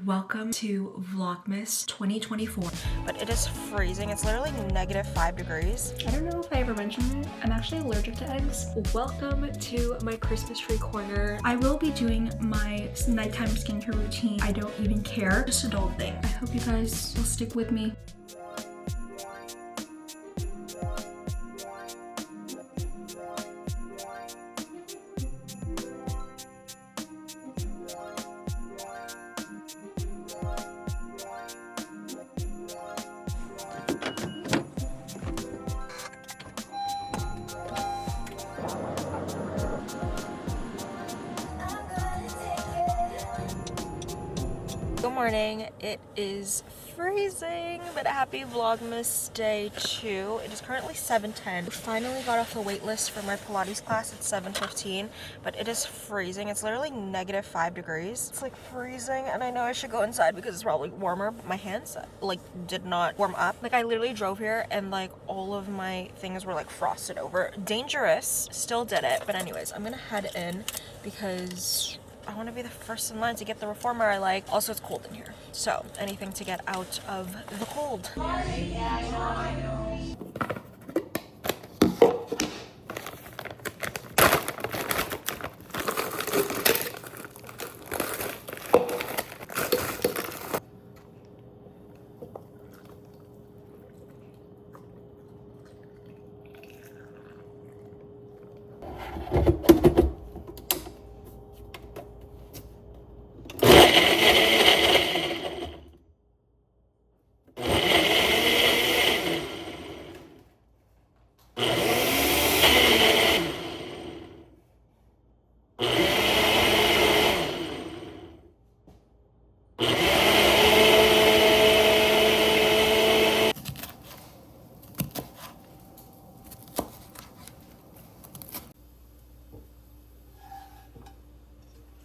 Welcome to Vlogmas 2024. But it is freezing. It's literally -5 degrees. I don't know if I ever mentioned it. I'm actually allergic to eggs. Welcome to my Christmas tree corner. I will be doing my nighttime skincare routine. I don't even care. Just adult thing. I hope you guys will stick with me. Good morning. It is freezing, but happy Vlogmas day 2. It is currently 7:10. We finally got off the wait list for my Pilates class at 7:15, but it is freezing. It's literally -5 degrees. It's like freezing, and I know I should go inside because it's probably warmer, but my hands like did not warm up. Like I literally drove here and like all of my things were like frosted over. Dangerous. Still did it, but anyways, I'm gonna head in because I want to be the first in line to get the reformer I like. Also, it's cold in here, so anything to get out of the cold.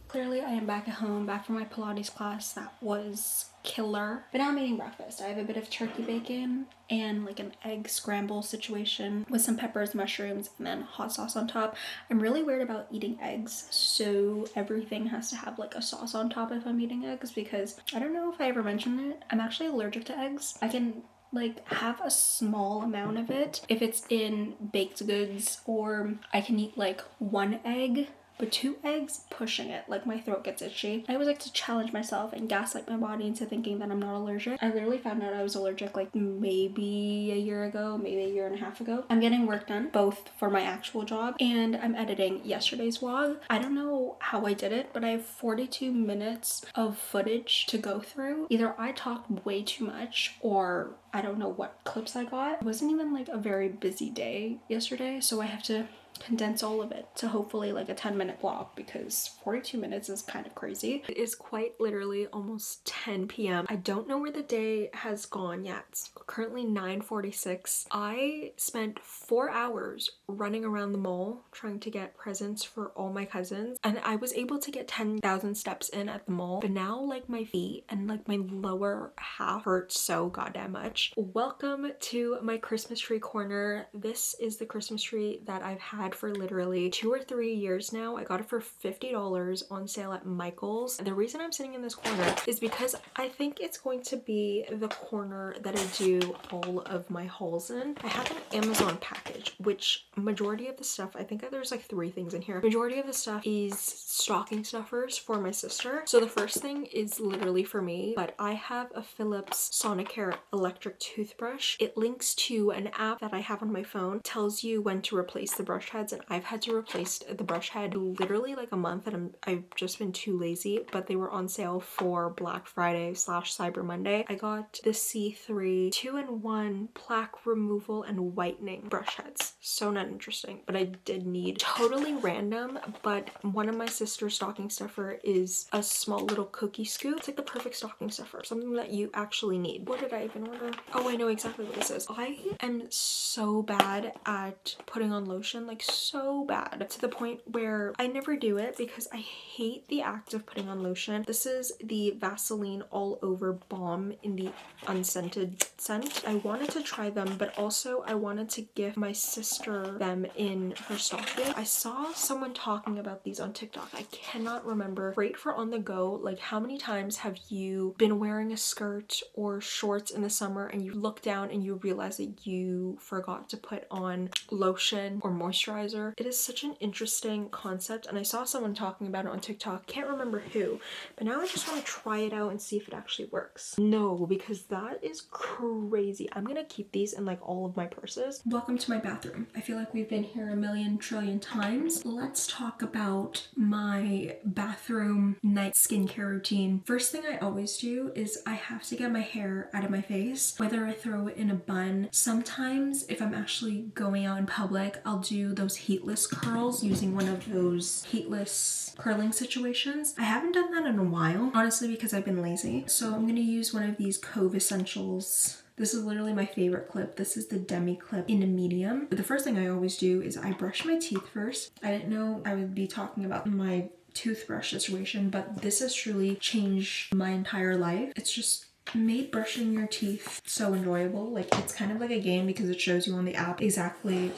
Clearly, I am back at home, back from my Pilates class. That was killer. But now I'm eating breakfast. I have a bit of turkey bacon and like an egg scramble situation with some peppers, mushrooms, and then hot sauce on top. I'm really weird about eating eggs, so everything has to have like a sauce on top if I'm eating eggs, because I don't know if I ever mentioned it, I'm actually allergic to eggs. I can like have a small amount of it if it's in baked goods, or I can eat like one egg, but 2 eggs, pushing it, like my throat gets itchy. I always like to challenge myself and gaslight my body into thinking that I'm not allergic. I literally found out I was allergic like maybe a year ago, maybe a year and a half ago. I'm getting work done, both for my actual job and I'm editing yesterday's vlog. I don't know how I did it, but I have 42 minutes of footage to go through. Either I talked way too much or I don't know what clips I got. It wasn't even like a very busy day yesterday, so I have to condense all of it to hopefully like a 10-minute vlog, because 42 minutes is kind of crazy. It is quite literally almost 10 p.m. I don't know where the day has gone yet. It's currently 9:46. I spent 4 hours running around the mall trying to get presents for all my cousins, and I was able to get 10,000 steps in at the mall, but now like my feet and like my lower half hurts so goddamn much. Welcome to my Christmas tree corner. This is the Christmas tree that I've had for literally 2 or 3 years now. I got it for $50 on sale at Michael's. The reason I'm sitting in this corner is because I think it's going to be the corner that I do all of my hauls in. I have an Amazon package, which majority of the stuff, I think there's like 3 things in here. Majority of the stuff is stocking stuffers for my sister. So the first thing is literally for me, but I have a Philips Sonicare electric toothbrush. It links to an app that I have on my phone, tells you when to replace the brush heads, and I've had to replace the brush head literally like a month, and I've just been too lazy, but they were on sale for Black Friday / Cyber Monday. I got the C3 2-in-1 plaque removal and whitening brush heads. So not interesting, but I did need. Totally random, but one of my sister's stocking stuffer is a small little cookie scoop. It's like the perfect stocking stuffer, something that you actually need. What did I even order? Oh, I know exactly what this is. I am so bad at putting on lotion, like like so bad, to the point where I never do it because I hate the act of putting on lotion. This is the Vaseline All Over Balm in the unscented scent. I wanted to try them, but also I wanted to give my sister them in her stocking. I saw someone talking about these on TikTok. I cannot remember. Great for on the go. Like, how many times have you been wearing a skirt or shorts in the summer and you look down and you realize that you forgot to put on lotion or moisturizer? It is such an interesting concept, and I saw someone talking about it on TikTok. Can't remember who, but now I just want to try it out and see if it actually works. No, because that is crazy. I'm gonna keep these in like all of my purses. Welcome to my bathroom. I feel like we've been here a million trillion times. Let's talk about my bathroom night skincare routine. First thing I always do is I have to get my hair out of my face, whether I throw it in a bun. Sometimes if I'm actually going out in public, I'll do those heatless curls using one of those heatless curling situations. I haven't done that in a while, honestly, because I've been lazy. So I'm gonna use one of these Cove Essentials. This is literally my favorite clip. This is the Demi clip in a medium. But the first thing I always do is I brush my teeth first. I didn't know I would be talking about my toothbrush situation, but this has truly changed my entire life. It's just made brushing your teeth so enjoyable. Like, it's kind of like a game because it shows you on the app exactly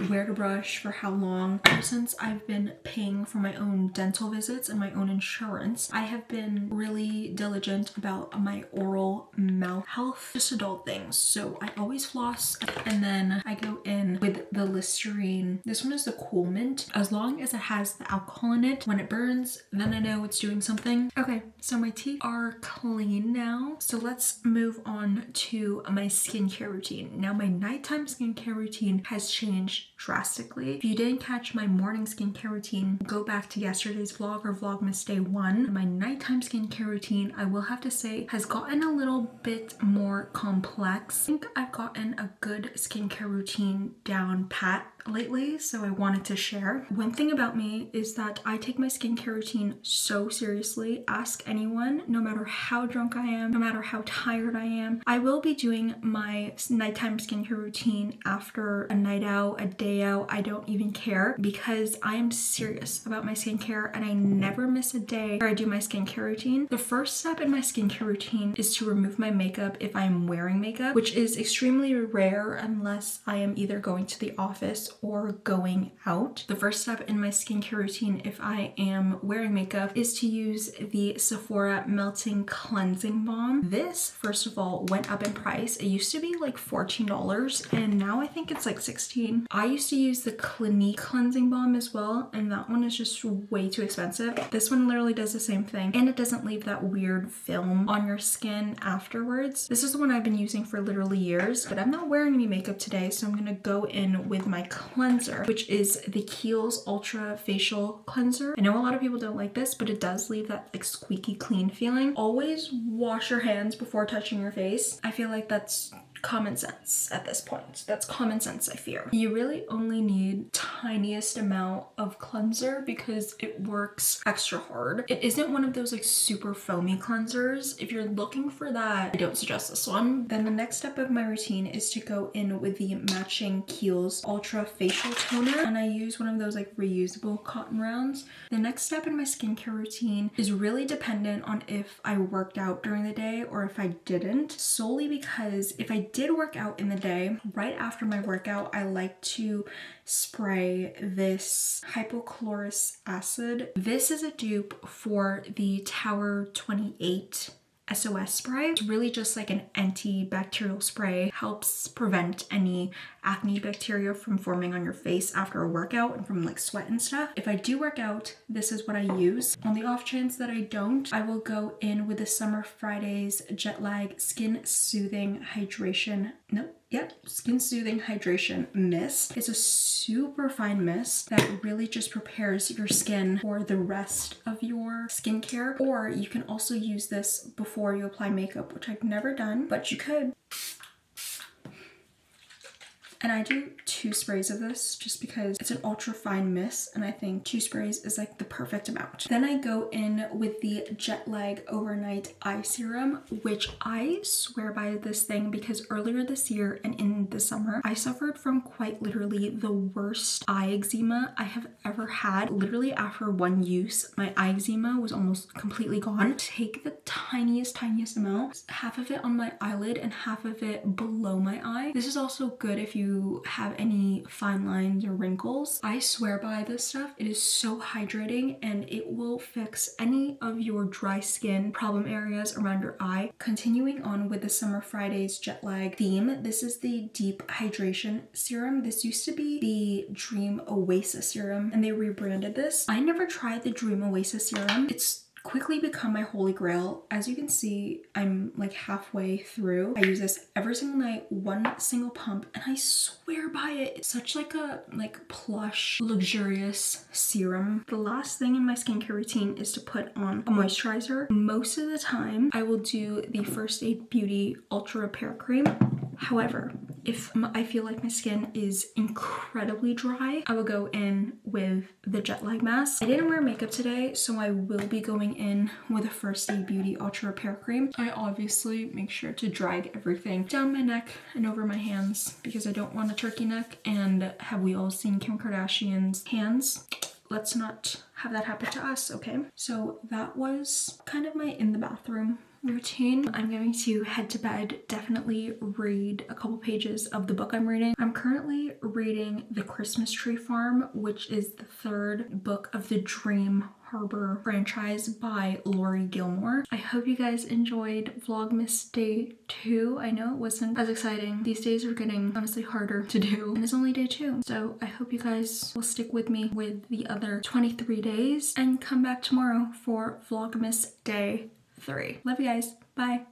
where to brush for how long. Ever since I've been paying for my own dental visits and my own insurance, I have been really diligent about my oral mouth health, just adult things. So I always floss, and then I go in with the Listerine. This one is the Cool Mint. As long as it has the alcohol in it, when it burns, then I know it's doing something. Okay, so my teeth are clean now. So let's move on to my skincare routine. Now, my nighttime skincare routine has changed drastically. If you didn't catch my morning skincare routine, go back to yesterday's vlog or Vlogmas day 1. My nighttime skincare routine, I will have to say, has gotten a little bit more complex. I think I've gotten a good skincare routine down pat lately, so I wanted to share. One thing about me is that I take my skincare routine so seriously. Ask anyone, no matter how drunk I am, no matter how tired I am. I will be doing my nighttime skincare routine after a night out, a day out. I don't even care, because I am serious about my skincare and I never miss a day where I do my skincare routine. The first step in my skincare routine is to remove my makeup if I'm wearing makeup, which is extremely rare unless I am either going to the office or going out. The first step in my skincare routine, if I am wearing makeup, is to use the Sephora Melting Cleansing Balm. This, first of all, went up in price. It used to be like $14 and now I think it's like $16. I used to use the Clinique Cleansing Balm as well, and that one is just way too expensive. This one literally does the same thing, and it doesn't leave that weird film on your skin afterwards. This is the one I've been using for literally years, but I'm not wearing any makeup today, so I'm gonna go in with my cleanser, which is the Kiehl's Ultra Facial Cleanser. I know a lot of people don't like this, but it does leave that like squeaky clean feeling. Always wash your hands before touching your face. I feel like that's common sense at this point. That's common sense, I fear. You really only need tiniest amount of cleanser because it works extra hard. It isn't one of those like super foamy cleansers. If you're looking for that, I don't suggest this one. Then the next step of my routine is to go in with the matching Kiehl's Ultra Facial Toner, and I use one of those like reusable cotton rounds. The next step in my skincare routine is really dependent on if I worked out during the day or if I didn't, solely because if I did work out in the day, right after my workout, I like to spray this hypochlorous acid. This is a dupe for the Tower 28 SOS spray. It's really just like an antibacterial spray, helps prevent any acne bacteria from forming on your face after a workout and from like sweat and stuff. If I do work out, this is what I use. On the off chance that I don't, I will go in with the Summer Fridays Jet Lag Skin Soothing Hydration. Skin Soothing Hydration Mist. It's a super fine mist that really just prepares your skin for the rest of your skincare. Or you can also use this before you apply makeup, which I've never done, but you could. And I do 2 sprays of this just because it's an ultra fine mist, and I think 2 sprays is like the perfect amount. Then I go in with the Jet Lag Overnight Eye Serum, which I swear by this thing because earlier this year and in the summer, I suffered from quite literally the worst eye eczema I have ever had. Literally after one use, my eye eczema was almost completely gone. Take the tiniest amount, half of it on my eyelid and half of it below my eye. This is also good if you have any fine lines or wrinkles. I swear by this stuff. It is so hydrating and it will fix any of your dry skin problem areas around your eye. Continuing on with the Summer Fridays jet lag theme, this is the Deep Hydration Serum. This used to be the Dream Oasis Serum and they rebranded this. I never tried the Dream Oasis Serum. It's quickly become my holy grail. As you can see, I'm like halfway through. I use this every single night, 1 single pump, and I swear by it. It's such like a plush, luxurious serum. The last thing in my skincare routine is to put on a moisturizer. Most of the time, I will do the First Aid Beauty Ultra Repair Cream. However, if I feel like my skin is incredibly dry, I will go in with the jet lag mask. I didn't wear makeup today, so I will be going in with a First Aid Beauty Ultra Repair Cream. I obviously make sure to drag everything down my neck and over my hands because I don't want a turkey neck. And have we all seen Kim Kardashian's hands? Let's not have that happen to us, okay? So that was kind of my in the bathroom routine. I'm going to head to bed, definitely read a couple pages of the book I'm reading. I'm currently reading The Christmas Tree Farm, which is the 3rd book of the Dream Harbor franchise by Lori Gilmore. I hope you guys enjoyed Vlogmas Day 2. I know it wasn't as exciting. These days are getting honestly harder to do, and it's only day 2. So I hope you guys will stick with me with the other 23 days and come back tomorrow for Vlogmas Day 3. Love you guys. Bye.